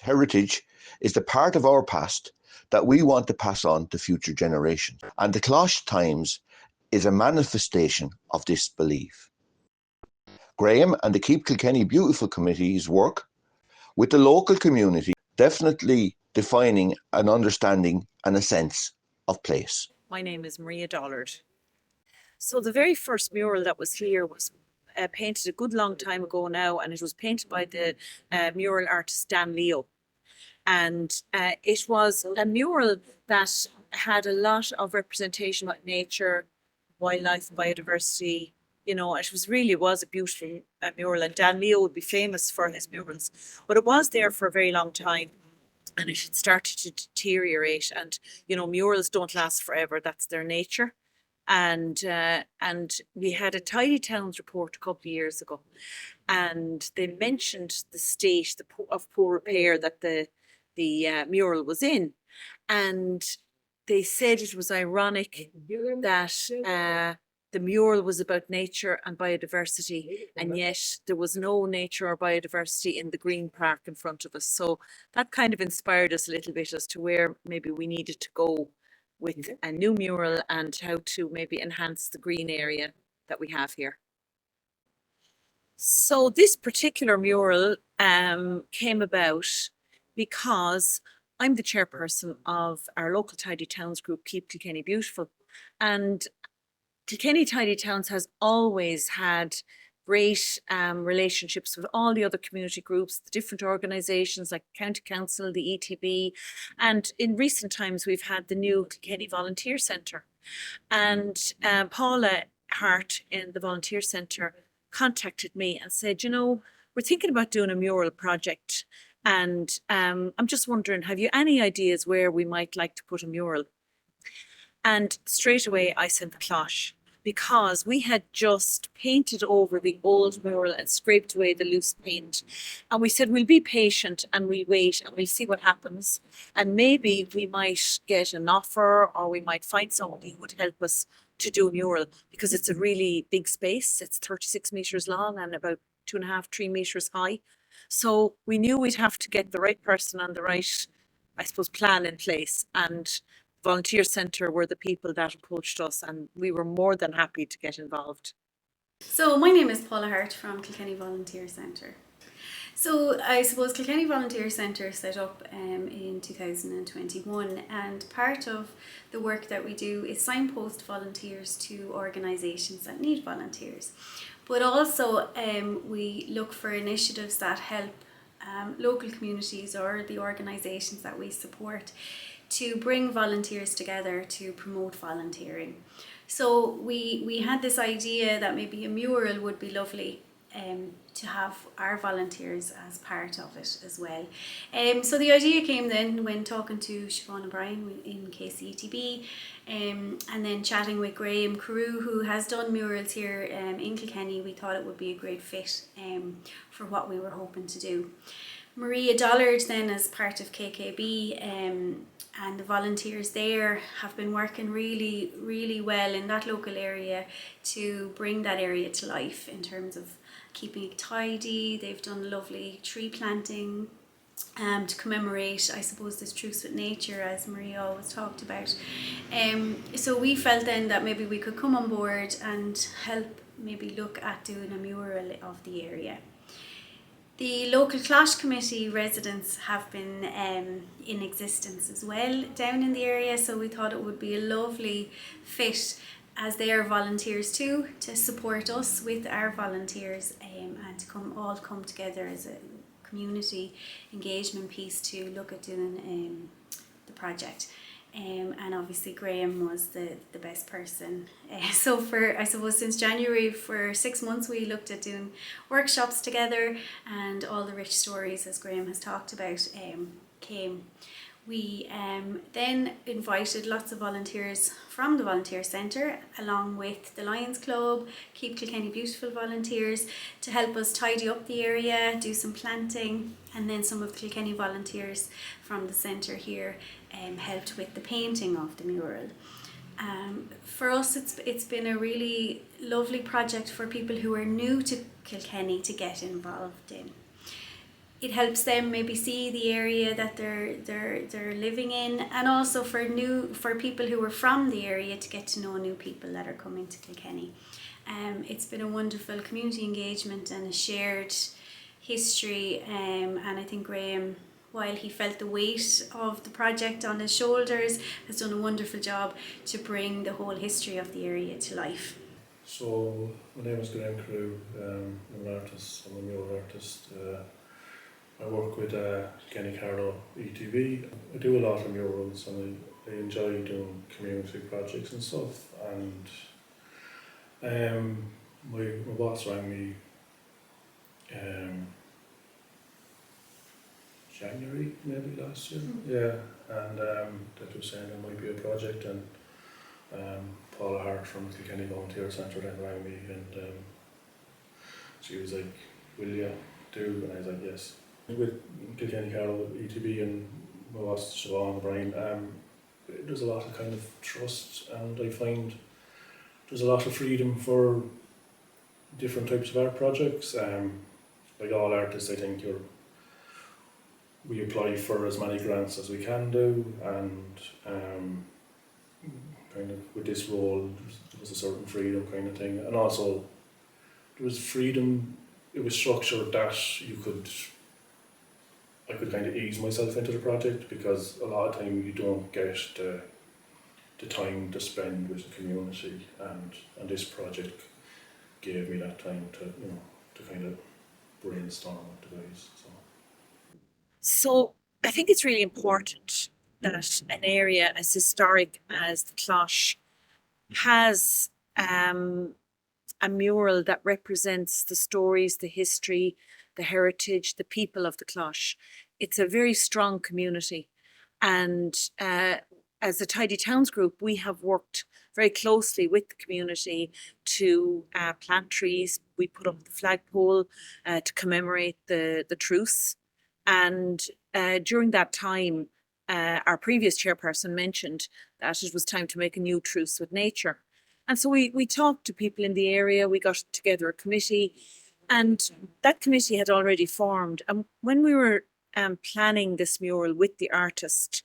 heritage is the part of our past that we want to pass on to future generations. And the Closh Times is a manifestation of this belief. Graham and the Keep Kilkenny Beautiful Committee's work with the local community definitely defining an understanding and a sense of place. My name is Maria Dollard. So the very first mural that was here was painted a good long time ago now, and it was painted by the mural artist Dan Leo. And it was a mural that had a lot of representation about nature, wildlife, biodiversity. You know, it was a beautiful mural, and Dan Leo would be famous for his murals. But it was there for a very long time, and it had started to deteriorate. And, you know, murals don't last forever. That's their nature. And we had a Tidy Towns report a couple of years ago, and they mentioned the state of poor repair that the mural was in, and they said it was ironic that the mural was about nature and biodiversity, and yet there was no nature or biodiversity in the green park in front of us. So that kind of inspired us a little bit as to where maybe we needed to go with a new mural and how to maybe enhance the green area that we have here. So this particular mural came about because I'm the chairperson of our local Tidy Towns group, Keep Kilkenny Beautiful. And Kilkenny Tidy Towns has always had great relationships with all the other community groups, the different organisations like County Council, the ETB, and in recent times we've had the new Kilkenny Volunteer Centre. And Paula, Harte in the Volunteer Centre contacted me and said, you know, we're thinking about doing a mural project, and I'm just wondering, have you any ideas where we might like to put a mural? And straight away I sent the Closh, because we had just painted over the old mural and scraped away the loose paint. And we said, we'll be patient and we'll wait and we'll see what happens. And maybe we might get an offer, or we might find somebody who would help us to do a mural, because it's a really big space. It's 36 metres long and about 2.5, 3 metres high. So we knew we'd have to get the right person and the right, I suppose, plan in place. And Volunteer Centre were the people that approached us, and we were more than happy to get involved. So my name is Paula Harte from Kilkenny Volunteer Centre. So I suppose Kilkenny Volunteer Centre set up in 2021, and part of the work that we do is signpost volunteers to organisations that need volunteers. But also we look for initiatives that help local communities or the organisations that we support to bring volunteers together to promote volunteering. So we had this idea that maybe a mural would be lovely to have our volunteers as part of it as well. So the idea came then when talking to Siobhan O'Brien in KCETB, and then chatting with Graham Carew, who has done murals here in Kilkenny. We thought it would be a great fit for what we were hoping to do. Maria Dollard then, as part of KKB, and the volunteers there have been working really, really well in that local area to bring that area to life in terms of keeping it tidy. They've done lovely tree planting to commemorate, I suppose, this truce with nature, as Maria always talked about. So we felt then that maybe we could come on board and help maybe look at doing a mural of the area. The local Closh committee residents have been in existence as well down in the area, so we thought it would be a lovely fit, as they are volunteers too, to support us with our volunteers and to all come together as a community engagement piece to look at doing the project. And obviously Graham was the best person. So I suppose since January, for 6 months, we looked at doing workshops together, and all the rich stories, as Graham has talked about, came. We then invited lots of volunteers from the Volunteer Centre, along with the Lions Club, Keep Kilkenny Beautiful volunteers, to help us tidy up the area, do some planting, and then some of the Kilkenny volunteers from the centre here helped with the painting of the mural. For us, it's been a really lovely project for people who are new to Kilkenny to get involved in. it helps them maybe see the area that they're living in, and also for people who are from the area to get to know new people that are coming to Kilkenny. It's been a wonderful community engagement and a shared history, and I think Graham, while he felt the weight of the project on his shoulders, has done a wonderful job to bring the whole history of the area to life. So, my name is Graham Carew. I'm an artist, I'm a mural artist. I work with Kilkenny Carlow ETV. I do a lot of murals and I enjoy doing community projects and stuff. And my boss rang me January maybe last year. Yeah, and that was saying there might be a project, and Paula, Harte from Kilkenny Volunteer Centre then rang me, and she was like, "Will you do?" And I was like, "Yes." With Kilkenny Carlow ETB and my boss Siobhan O'Brien, there's a lot of kind of trust, and I find there's a lot of freedom for different types of art projects. Like all artists, I think we apply for as many grants as we can do, and kind of with this role there was a certain freedom kind of thing, and also there was freedom. It was structured that I could kind of ease myself into the project, because a lot of time you don't get the time to spend with the community, and this project gave me that time to kind of brainstorm with the guys. So I think it's really important that an area as historic as the Closh has a mural that represents the stories, the history, the heritage, the people of the Closh. It's a very strong community. And as a Tidy Towns group, we have worked very closely with the community to plant trees. We put up the flagpole to commemorate the truce. And during that time, our previous chairperson mentioned that it was time to make a new truce with nature. And so we talked to people in the area, we got together a committee, and that committee had already formed. And when we were planning this mural with the artist,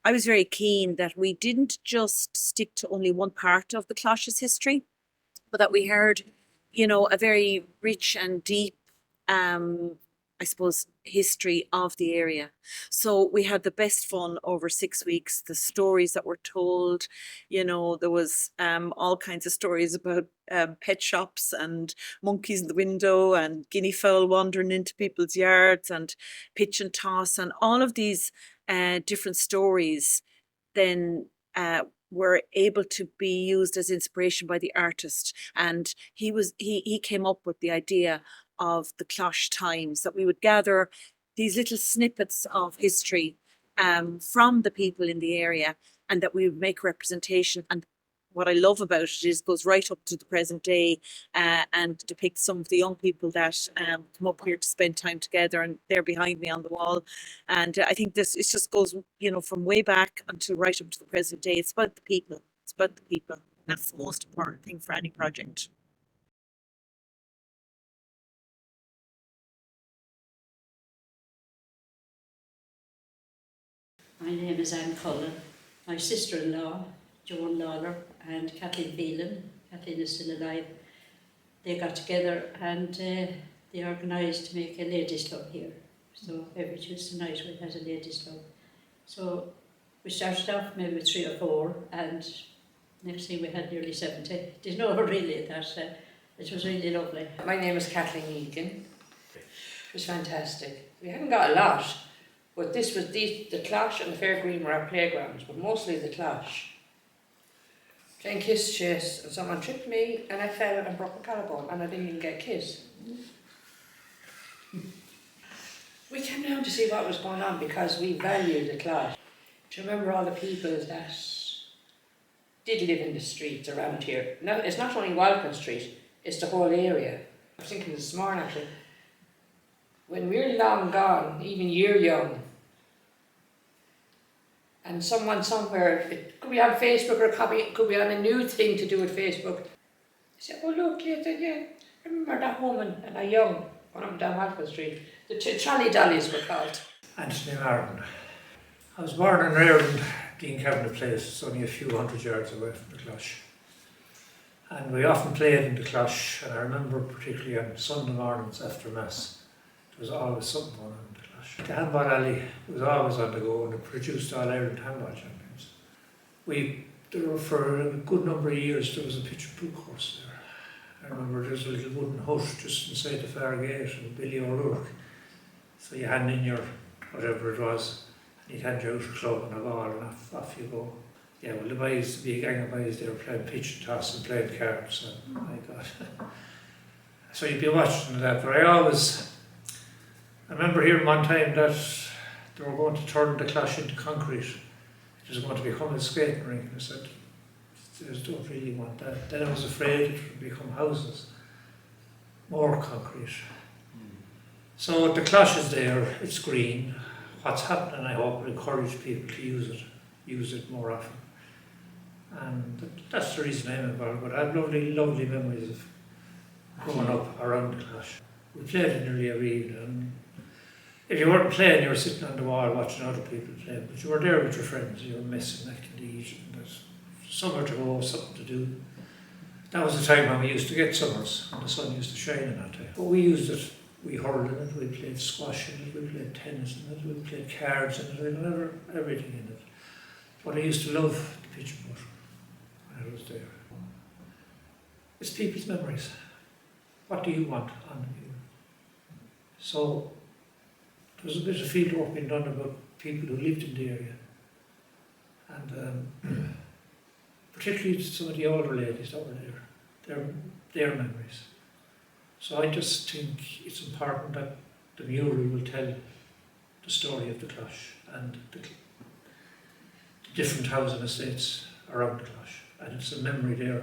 I was very keen that we didn't just stick to only one part of the Closh's history, but that we heard, a very rich and deep, I suppose, history of the area. So we had the best fun over 6 weeks. The stories that were told, there was all kinds of stories about pet shops and monkeys in the window and guinea fowl wandering into people's yards and pitch and toss, and all of these different stories then were able to be used as inspiration by the artist. And he came up with the idea of the Closh Times, that we would gather these little snippets of history from the people in the area, and that we would make representation. And what I love about it is it goes right up to the present day and depicts some of the young people that come up here to spend time together, and they're behind me on the wall. And I think it just goes, from way back until right up to the present day. It's about the people. It's about the people. That's the most important thing for any project. My name is Anne Cullen. My sister-in-law, Joan Lawler, and Kathleen Phelan, Kathleen is still alive, they got together and they organised to make a ladies' club here. So every Tuesday night we had a ladies' club. So we started off maybe with 3 or 4, and next thing we had nearly 70. Didn't know really that it was really lovely. My name is Kathleen Egan. It was fantastic. We hadn't got a lot, but this was the Closh and the Fair Green were our playgrounds, but mostly the Closh. Playing kiss chase, and someone tripped me and I fell and broke my collarbone, and I didn't even get a kiss. We came down to see what was going on because we valued the Closh. To remember all the people that did live in the streets around here. No, it's not only Walkin Street, it's the whole area. I was thinking this morning actually, when we're long gone, even you're young, and someone somewhere, it could be on Facebook or it could be on a new thing to do with Facebook, say, oh look, yeah, I remember that woman and a young, going up and down Walkin Street, The trolley dollies were called. Anthony Martin. I was born in Ireland, Dean Cabinet Place. It's only a few hundred yards away from the Closh. And we often played in the Closh, and I remember particularly on Sunday mornings after Mass, there was always something going on in the Closh. The handball alley was always on the go, and it produced all Ireland handball champions. There were, for a good number of years, there was a pitch and pool course there. I remember there was a little wooden hut just inside the far gate, and Billy O'Rourke. So you hand in your, whatever it was, and you'd hand you out a club and a ball, and off you go. Yeah, well, the boys, to be a gang of boys, they were playing pitch and toss and playing cards, and my God. So you'd be watching that, but I remember hearing one time that they were going to turn the Closh into concrete. It was going to become a skating rink, and I said, I just don't really want that. Then I was afraid it would become houses, more concrete. So the Closh is there, it's green. What's happening, I hope, will encourage people to use it more often. And that's the reason I'm involved. But I have lovely, lovely memories of growing up around the Closh. We played it nearly every evening. And if you weren't playing, you were sitting on the wall watching other people play. But you were there with your friends, you were missing acting to eat, and there's somewhere to go, something to do. That was the time when we used to get summers, and the sun used to shine in that time. But we used it. We hurled in it, we played squash in it, we played tennis in it, we played cards in it, we did everything in it. But I used to love the pitch and putt when I was there. It's people's memories. What do you want on the view? So there was a bit of field work being done about people who lived in the area. And particularly some of the older ladies that were there, their memories. So I just think it's important that the mural will tell the story of the Closh and the different housing estates around the Closh. And it's a memory there.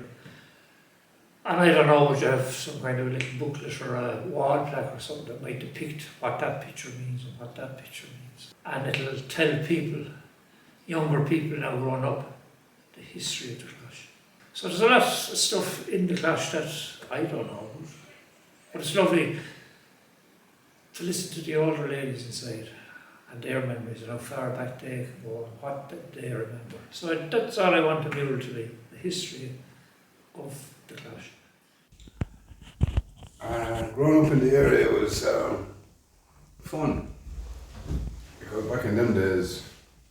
And I don't know, would you have some kind of a little booklet or a wall plaque or something that might depict what that picture means and what that picture means. And it'll tell people, younger people now growing up, the history of the Closh. So there's a lot of stuff in the Closh that I don't know. But it's lovely to listen to the older ladies inside and their memories and how far back they can go and what they remember. So that's all I want the mural to be, the history of the Closh. Growing up in the area was fun, because back in them days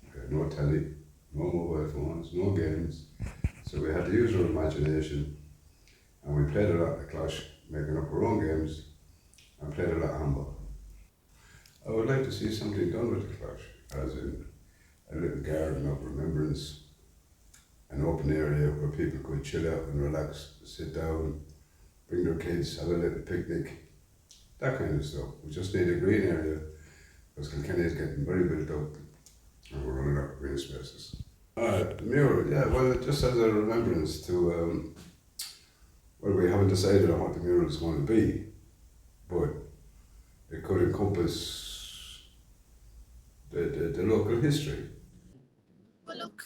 we had no telly, no mobile phones, no games, so we had to use our imagination, and we played a lot in the Closh, making up our own games, and played a lot of handball. I would like to see something done with the Closh, as in a little garden of remembrance, an open area where people could chill out and relax, sit down, bring their kids, have a little picnic, that kind of stuff. We just need a green area, because Kilkenny is getting very built up, and we're running out of green spaces. The mural, yeah, well, it just as a remembrance to well, we haven't decided on what the mural is going to be, but it could encompass the local history. Well, look,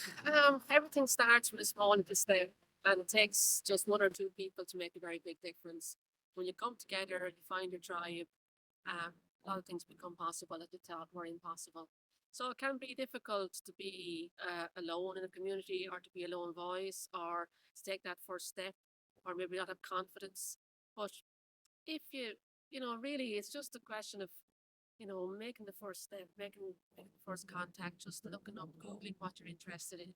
everything starts with a small little step, and it takes just one or two people to make a very big difference. When you come together, you find your tribe, a lot of things become possible that you thought were impossible. So it can be difficult to be alone in a community, or to be a lone voice, or to take that first step, or maybe not have confidence. But if really, it's just a question of, making the first step, making the first contact, just looking up, Googling what you're interested in,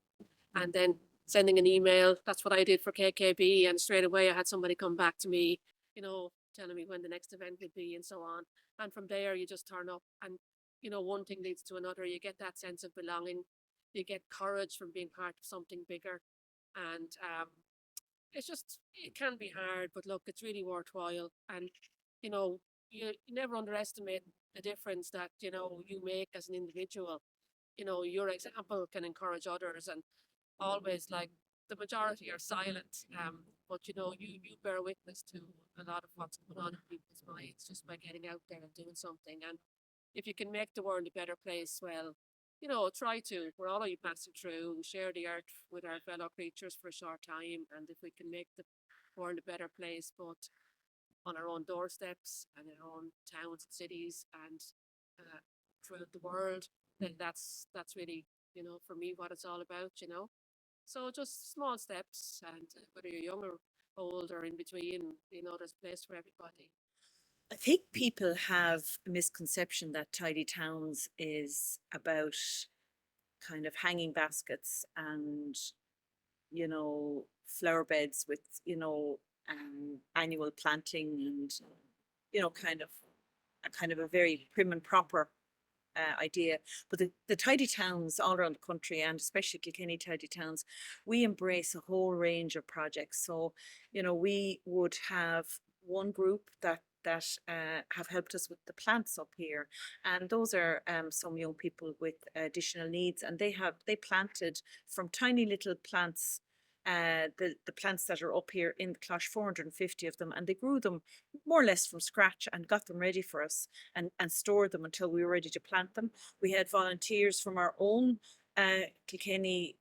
and then sending an email. That's what I did for KKB, and straight away I had somebody come back to me, telling me when the next event would be and so on. And from there, you just turn up, and, one thing leads to another. You get that sense of belonging. You get courage from being part of something bigger. And it can be hard, but look, it's really worthwhile. And, you never underestimate the difference that, you make as an individual. Your example can encourage others, and always, like, the majority are silent, but you bear witness to a lot of what's going on in people's minds just by getting out there and doing something. And if you can make the world a better place, well, try to. We're all passing through. We share the earth with our fellow creatures for a short time, and if we can make the world a better place, but on our own doorsteps and in our own towns and cities and throughout the world, then that's really, for me, what it's all about, So just small steps, and whether you're young or old or in between, there's a place for everybody. I think people have a misconception that tidy towns is about kind of hanging baskets and, flower beds with, annual planting and, kind of a very prim and proper idea. But the tidy towns all around the country, and especially Kilkenny tidy towns, we embrace a whole range of projects. So, we would have one group that have helped us with the plants up here, and those are some young people with additional needs, and they planted from tiny little plants. The plants that are up here in the Closh, 450 of them, and they grew them more or less from scratch and got them ready for us and stored them until we were ready to plant them. We had volunteers from our own Kilkenny,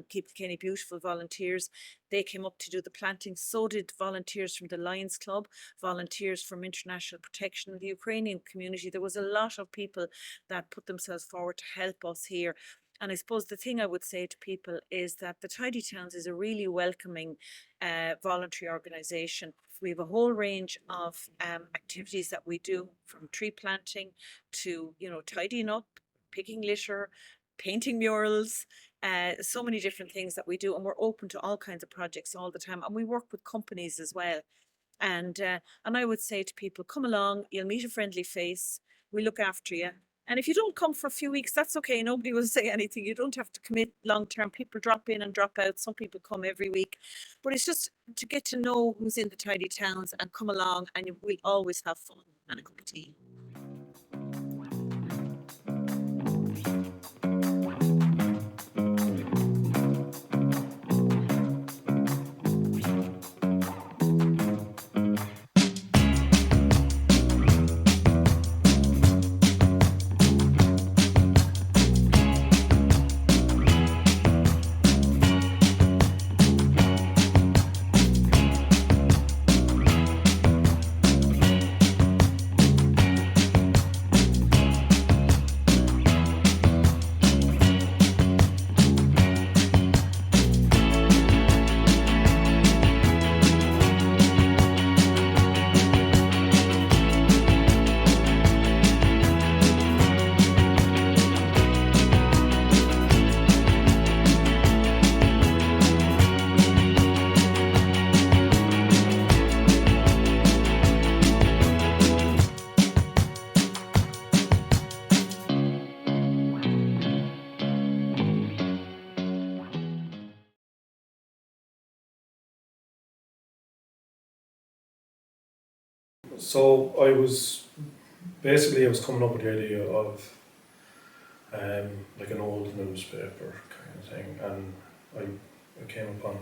Keep Kilkenny Beautiful volunteers. They came up to do the planting. So did volunteers from the Lions Club, volunteers from International Protection, the Ukrainian community. There was a lot of people that put themselves forward to help us here. And I suppose the thing I would say to people is that the Tidy Towns is a really welcoming voluntary organisation. We have a whole range of activities that we do, from tree planting to, tidying up, picking litter, painting murals, so many different things that we do. And we're open to all kinds of projects all the time. And we work with companies as well. And I would say to people, come along, you'll meet a friendly face, we look after you. And if you don't come for a few weeks, that's okay. Nobody will say anything. You don't have to commit long term. People drop in and drop out. Some people come every week. But it's just to get to know who's in the tidy towns and come along, and we'll always have fun and a cup of tea. So I was coming up with the idea of like an old newspaper kind of thing, and I came upon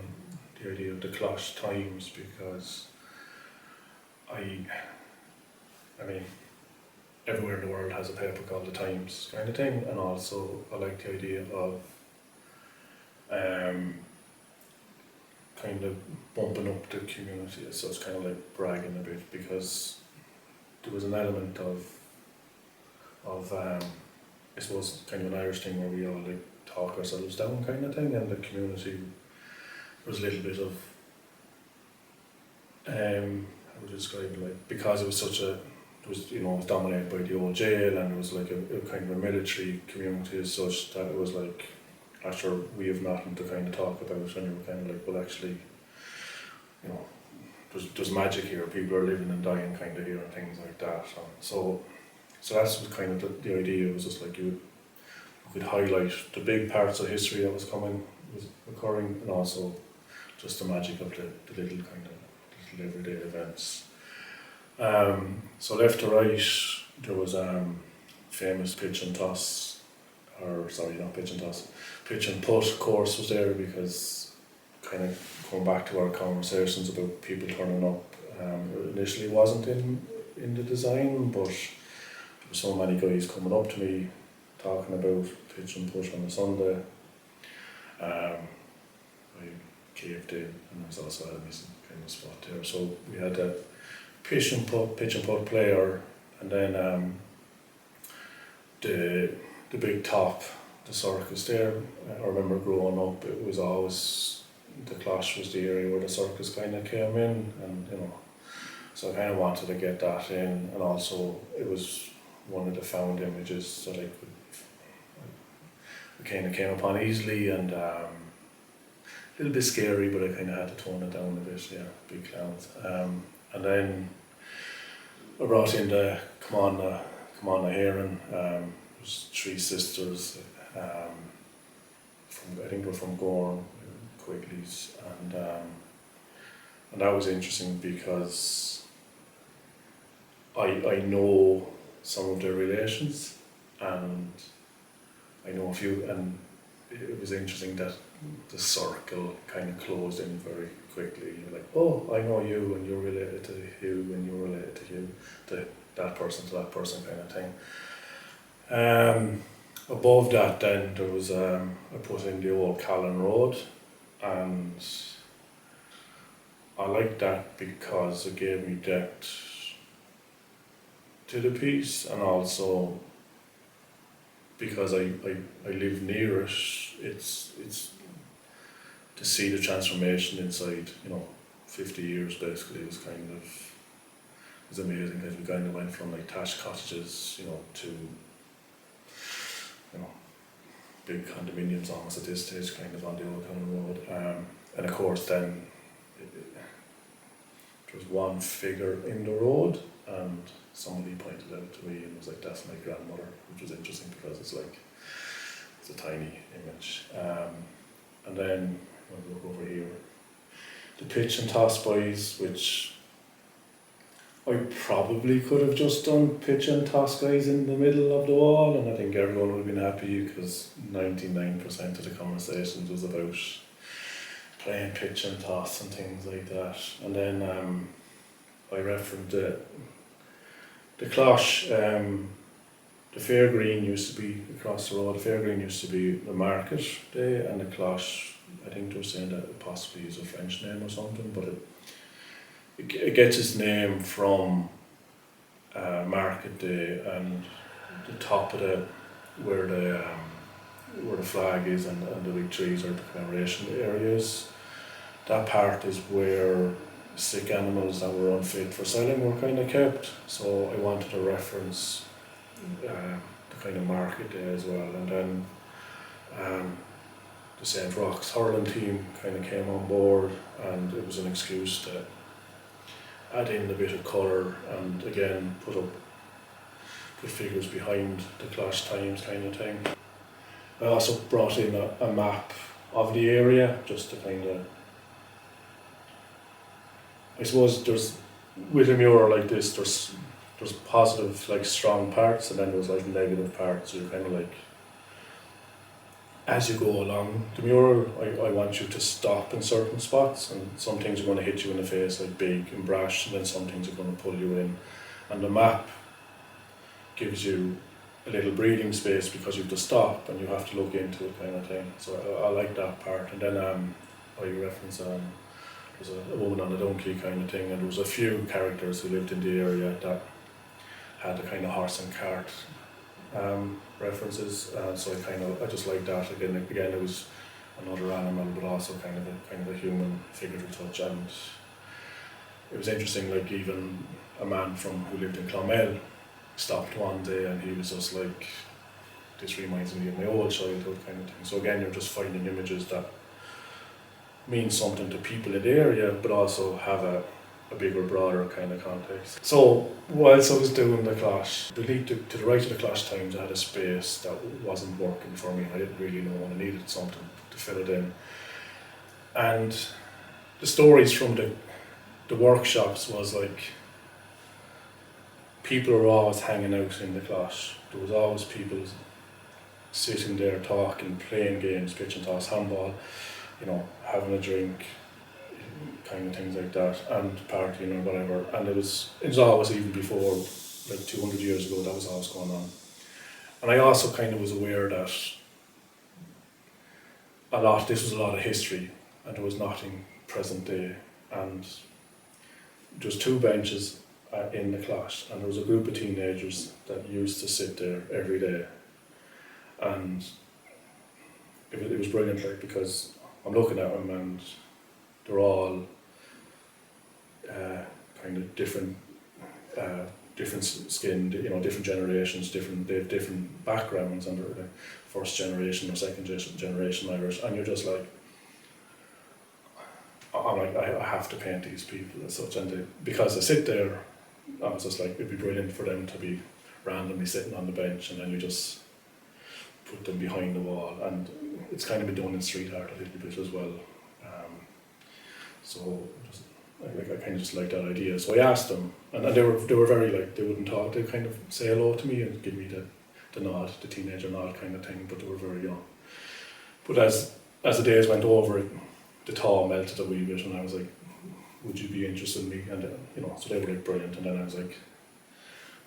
the idea of the Closh Times because I mean, everywhere in the world has a paper called the Times kind of thing, and also I like the idea of kind of bumping up the community, so it's kind of like bragging a bit, because there was an element of I suppose kind of an Irish thing where we all like talk ourselves down kind of thing, and the community was a little bit of I would describe it, like, because it was it was dominated by the old jail, and it was like a kind of a military community as such, that it was like, after we have nothing to kind of talk about, and you were kind of like, well, actually, there's magic here, people are living and dying kind of here and things like that. So that's was kind of the idea. It was just like you could highlight the big parts of history that was occurring, and also just the magic of the little kind of little everyday events. So left to right, there was famous pitch and toss, or sorry, not pitch and toss, pitch and putt course was there, because kind of going back to our conversations about people turning up, it initially wasn't in the design, but there were so many guys coming up to me talking about pitch and putt on a Sunday. I caved in, and there was also a missing kind of spot there. So we had that pitch and putt player, and then the big top, the circus there. I remember growing up, it was always, the Closh was the area where the circus kind of came in, and you know, so I kind of wanted to get that in, and also it was one of the found images that I kind of came upon easily, and a little bit scary, but I kind of had to tone it down a bit. Yeah, big clowns. And then I brought in the Come On the Heron. There's three sisters. I think we're from Gorn, Quigley's, and that was interesting because I know some of their relations, and I know a few, and it was interesting that the circle kind of closed in very quickly. You're like, oh, I know you, and you're related to you, and you're related to you, to that person kind of thing. Above that, then there was I put in the old Callan Road, and I liked that because it gave me depth to the piece, and also because I live near it, it's to see the transformation inside, 50 years basically was amazing, because we kind of went from like thatched cottages, to big condominiums almost at this stage, kind of on the old Kilkenny Road, and of course then there was one figure in the road, and somebody pointed out to me and was like, that's my grandmother, which was interesting because it's a tiny image. And then I'll look over here, the pitch and toss boys, which I probably could have just done pitch and toss guys in the middle of the wall, and I think everyone would have been happy because 99% of the conversations was about playing pitch and toss and things like that. And then I referenced the Closh. The Fair Green used to be across the road. The Fair Green used to be the market day, and the Closh, I think they were saying that it possibly is a French name or something, but it gets its name from market day, and the top of where the flag is and the big trees are the commemoration areas. That part is where sick animals that were unfit for selling were kind of kept. So I wanted to reference the kind of market day as well. And then the St. Roch's hurling team kind of came on board, and it was an excuse to add in a bit of colour, and again put figures behind the Closh times kind of thing. I also brought in a map of the area, just to kind of, I suppose with a mural like this, there's positive, like strong parts, and then there's like negative parts. So you're kind of like, as you go along the mural, I want you to stop in certain spots, and some things are going to hit you in the face, like big and brash, and then some things are going to pull you in. And the map gives you a little breathing space because you have to stop and you have to look into it kind of thing. So I like that part. And then I reference there's a woman on a donkey kind of thing, and there was a few characters who lived in the area that had the kind of horse and cart references, so I just like that. Again, it was another animal, but also kind of a human figure to touch. And it was interesting, like even a man who lived in Clonmel stopped one day, and he was just like, this reminds me of my old childhood kind of thing. So again, you're just finding images that mean something to people in the area, but also have a bigger, broader kind of context. So whilst I was doing the Closh, to the right of the Closh Times, I had a space that wasn't working for me. I didn't really know, and I needed something to fill it in. And the stories from the workshops was like, people were always hanging out in the Closh. There was always people sitting there talking, playing games, pitch and toss, handball, having a drink, kind of things like that, and partying or whatever. And it was always, even before, like 200 years ago, that was always going on. And I also kind of was aware that this was a lot of history, and there was nothing present day. And there was two benches in the Closh, and there was a group of teenagers that used to sit there every day, and it was brilliant, like, because I'm looking at them and they're all kind of different skin, you know, different generations, they have different backgrounds, and they're like first generation or second generation Irish, and you're just like, I'm like, I have to paint these people as such, and because I sit there, I was just like, it'd be brilliant for them to be randomly sitting on the bench, and then you just put them behind the wall, and it's kind of been done in street art a little bit as well. So just, I kind of just like that idea. So I asked them, and they were very, like, they wouldn't talk. They kind of say hello to me and give me the nod, the teenager nod kind of thing. But they were very young. But as the days went over, the thaw melted a wee bit, and I was like, would you be interested in me? And you know, so they were like brilliant. And then I was like,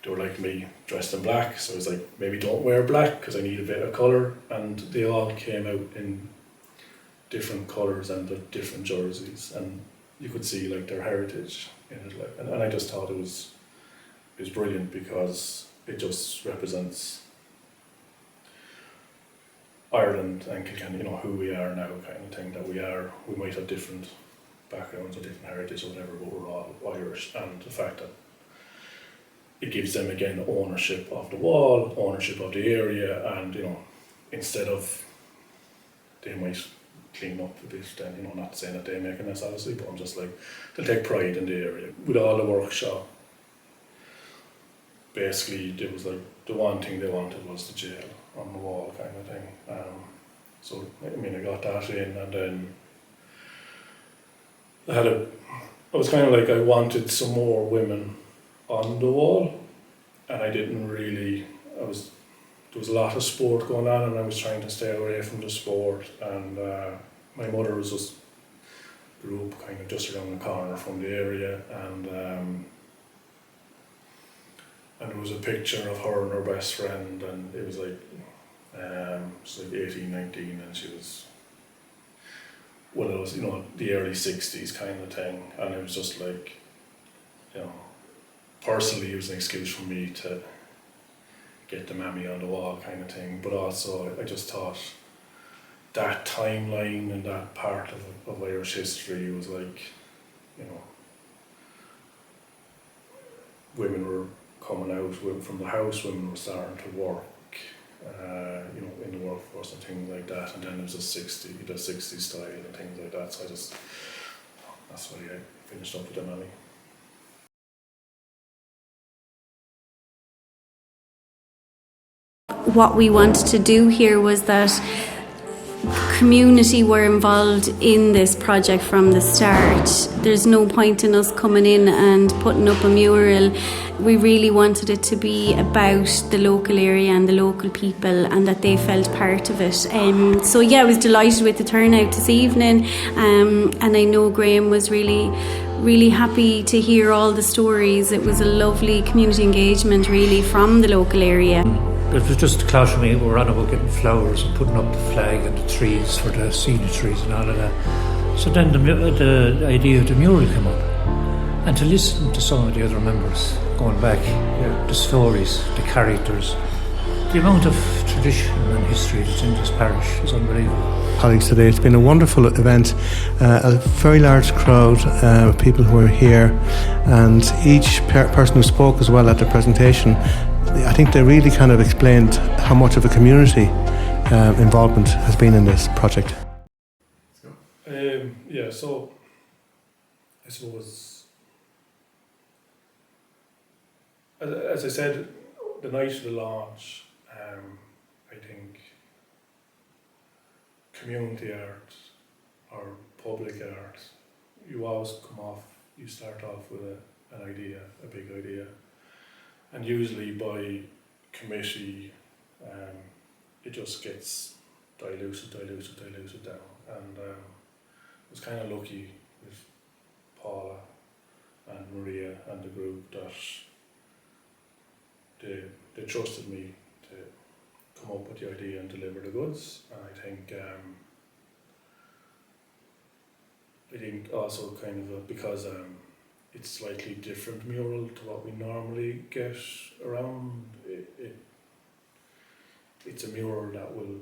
they were like me, dressed in black. So I was like, maybe don't wear black because I need a bit of colour. And they all came out in different colours and different jerseys, and you could see like their heritage in it, like, and I just thought it was brilliant because it just represents Ireland and Kilkenny, you know, who we are now, kind of thing. That we might have different backgrounds or different heritage or whatever, but we're all Irish, and the fact that it gives them again ownership of the wall, ownership of the area, and you know, instead of they might clean up a bit, then, you know, not saying that they make a mess obviously, but I'm just like, they'll take pride in the area. With all the workshop, basically there was like, the one thing they wanted was the jail on the wall kind of thing. So I mean, I got that in, and then I was kind of like, I wanted some more women on the wall, and I didn't really, there was a lot of sport going on, and I was trying to stay away from the sport, and my mother was just grew up kind of just around the corner from the area, and there was a picture of her and her best friend, and it was like, she was like 18, 19, and she was, well, it was, you know, the early 60s kind of thing, and it was just like, you know, personally it was an excuse for me to get the mammy on the wall kind of thing, but also I just thought that timeline and that part of Irish history was like, you know, women were coming out from the house, women were starting to work, you know, in the workforce and things like that, and then there was the 60s style and things like that, so that's why I finished up with the mammy. What we wanted to do here was that community were involved in this project from the start. There's no point in us coming in and putting up a mural. We really wanted it to be about the local area and the local people, and that they felt part of it. So yeah, I was delighted with the turnout this evening, and I know Graham was really happy to hear all the stories. It was a lovely community engagement really from the local area. It was just a clash for me. We were on about getting flowers and putting up the flag and the trees for the senior trees and all of that. So then the idea of the mural came up, and to listen to some of the other members going back, the stories, the characters, the amount of tradition and history that's in this parish is unbelievable. Colleagues today, it's been a wonderful event, a very large crowd of people who are here, and each person who spoke as well at the presentation, I think they really kind of explained how much of a community involvement has been in this project. Yeah, so I suppose, as I said, the night of the launch, I think community art or public art, you start off with an idea, a big idea. And usually by committee, it just gets diluted down. And I was kind of lucky with Paula and Maria and the group that they trusted me to come up with the idea and deliver the goods. And I think also kind of because it's slightly different mural to what we normally get around. It's a mural that will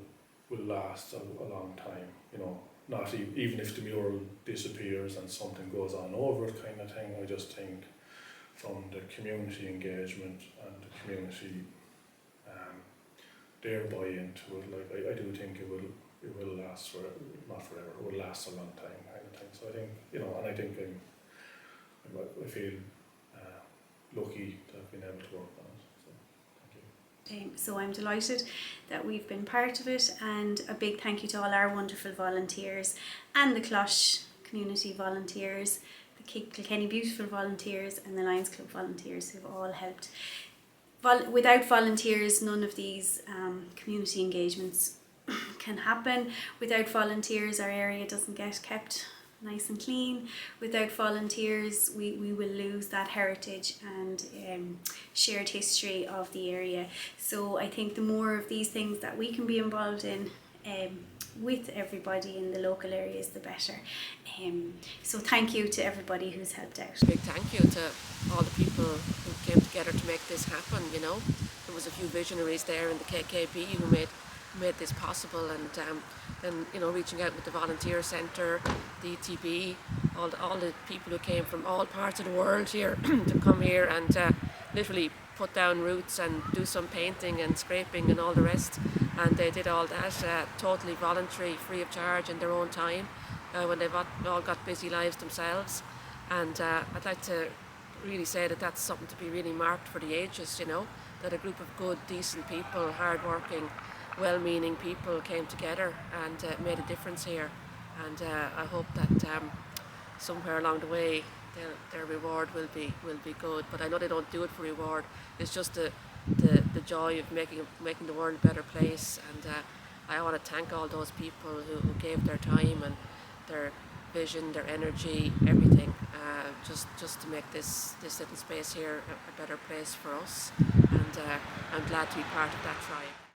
last a long time, you know. Not even if the mural disappears and something goes on over it, kind of thing. I just think from the community engagement and the community their buy into it, like I do think it will last not forever. It will last a long time, kind of thing. So I think, you know, and I think I feel lucky to have been able to work on it. So thank you. So I'm delighted that we've been part of it, and a big thank you to all our wonderful volunteers and the Closh community volunteers, the Kilkenny Beautiful volunteers and the Lions Club volunteers who've all helped. Without volunteers, none of these community engagements can happen. Without volunteers, our area doesn't get kept nice and clean. Without volunteers, we will lose that heritage and shared history of the area. So I think the more of these things that we can be involved in with everybody in the local areas, the better. So thank you to everybody who's helped out. Big thank you to all the people who came together to make this happen, you know. There was a few visionaries there in the KKB who made this possible, and you know, reaching out with the Volunteer Centre, the ETB, all the people who came from all parts of the world here to come here and literally put down roots and do some painting and scraping and all the rest, and they did all that totally voluntary, free of charge in their own time when they've all got busy lives themselves. And I'd like to really say that that's something to be really marked for the ages, you know, that a group of good, decent people, hard-working, well-meaning people came together and made a difference here. And I hope that somewhere along the way their reward will be good. But I know they don't do it for reward. It's just the joy of making the world a better place. And I want to thank all those people who gave their time and their vision, their energy, everything, just to make this little space here a better place for us. And I'm glad to be part of that tribe.